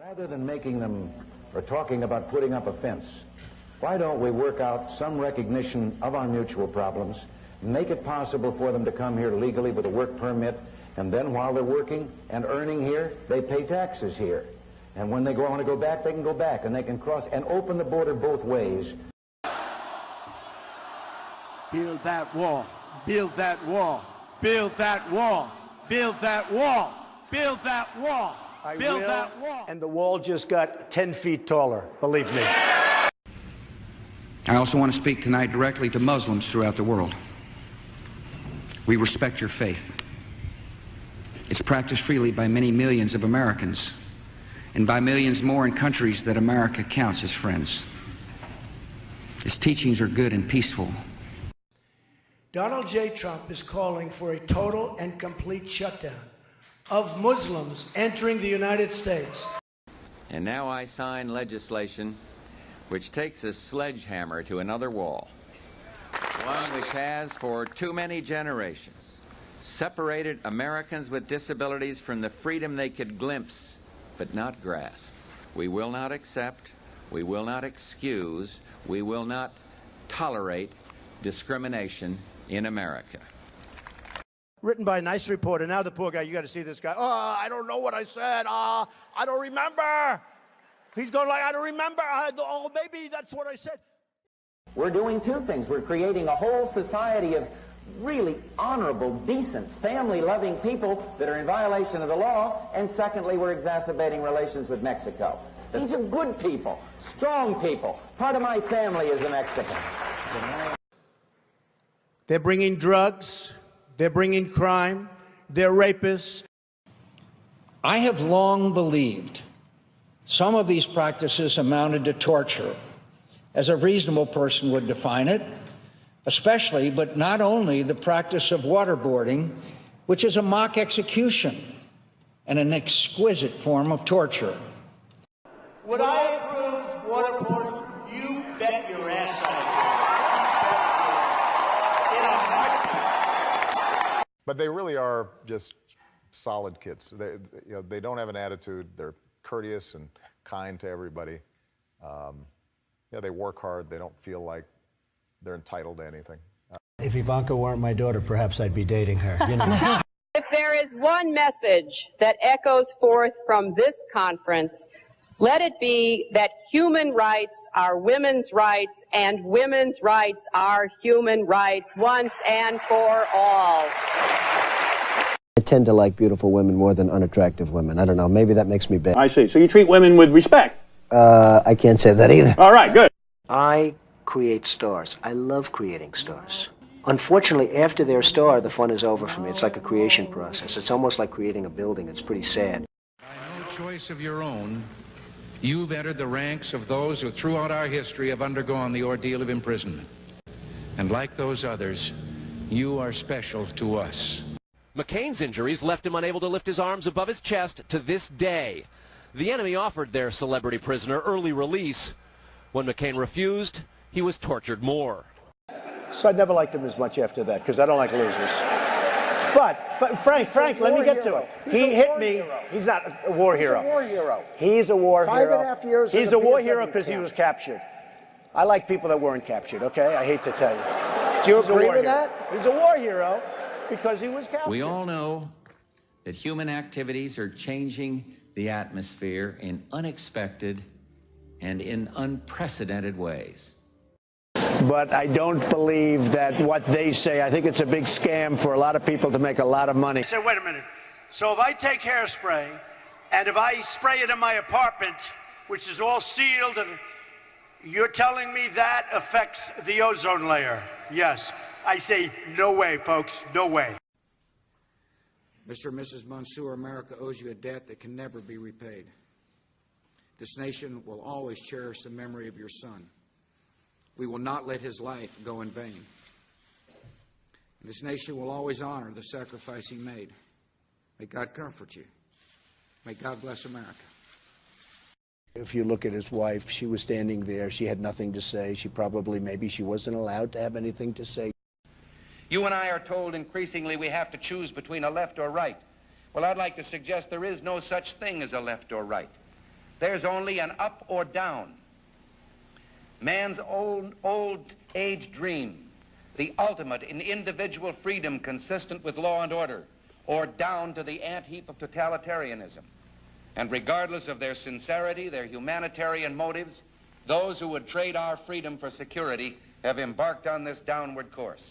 Rather than making them or talking about putting up a fence, why don't we work out some recognition of our mutual problems, make it possible for them to come here legally with a work permit, and then while they're working and earning here, they pay taxes here. And when they want to go back, they can go back, and they can cross and open the border both ways. Build that wall. Build that wall. Build that wall. Build that wall. Build that wall. Build that wall. And the wall just got 10 feet taller, believe me. I also want to speak tonight directly to Muslims throughout the world. We respect your faith. It's practiced freely by many millions of Americans, and by millions more in countries that America counts as friends. Its teachings are good and peaceful. Donald J. Trump is calling for a total and complete shutdown of Muslims entering the United States. And now I sign legislation which takes a sledgehammer to another wall, one which has for too many generations separated Americans with disabilities from the freedom they could glimpse but not grasp. We will not accept, we will not excuse, we will not tolerate discrimination in America. Written by a nice reporter. Now the poor guy, you got to see this guy. Oh, I don't know what I said. I don't remember. He's going like, I don't remember. Oh, maybe that's what I said. We're doing two things. We're creating a whole society of really honorable, decent, family-loving people that are in violation of the law. And secondly, we're exacerbating relations with Mexico. These are good people, strong people. Part of my family is a Mexican. They're bringing drugs. They're bringing crime. They're rapists. I have long believed some of these practices amounted to torture, as a reasonable person would define it, especially, but not only, the practice of waterboarding, which is a mock execution and an exquisite form of torture. Would I approve waterboarding? You bet your ass I would. In a heartbeat. But they really are just solid kids. They don't have an attitude. They're courteous and kind to everybody. They work hard. They don't feel like they're entitled to anything. If Ivanka weren't my daughter, perhaps I'd be dating her. You know. If there is one message that echoes forth from this conference, let it be that human rights are women's rights and women's rights are human rights once and for all. I tend to like beautiful women more than unattractive women. I don't know. Maybe that makes me bad. I see. So you treat women with respect? I can't say that either. All right, good. I create stars. I love creating stars. Unfortunately, after they're a star, the fun is over for me. It's like a creation process. It's almost like creating a building. It's pretty sad. By no choice of your own, you've entered the ranks of those who throughout our history have undergone the ordeal of imprisonment. And like those others, you are special to us. McCain's injuries left him unable to lift his arms above his chest to this day. The enemy offered their celebrity prisoner early release. When McCain refused, he was tortured more. So I never liked him as much after that, because I don't like losers. But Frank, let me get to it. He hit me. He's not a war hero. He's a war hero. He's a war hero. 5.5 years. He's a war hero because he was captured. I like people that weren't captured, okay? I hate to tell you. Do you agree with that? He's a war hero because he was captured. We all know that human activities are changing the atmosphere in unexpected and in unprecedented ways. But I don't believe that what they say. I think it's a big scam for a lot of people to make a lot of money. I said, wait a minute. So if I take hairspray and if I spray it in my apartment, which is all sealed, and you're telling me that affects the ozone layer? Yes. I say, no way, folks, no way. Mr. and Mrs. Mansour, America owes you a debt that can never be repaid. This nation will always cherish the memory of your son. We will not let his life go in vain. This nation will always honor the sacrifice he made. May God comfort you. May God bless America. If you look at his wife, she was standing there. She had nothing to say. Maybe she wasn't allowed to have anything to say. You and I are told increasingly we have to choose between a left or right. Well, I'd like to suggest there is no such thing as a left or right. There's only an up or down. Man's old age dream, the ultimate in individual freedom consistent with law and order, or down to the ant-heap of totalitarianism. And regardless of their sincerity, their humanitarian motives, those who would trade our freedom for security have embarked on this downward course.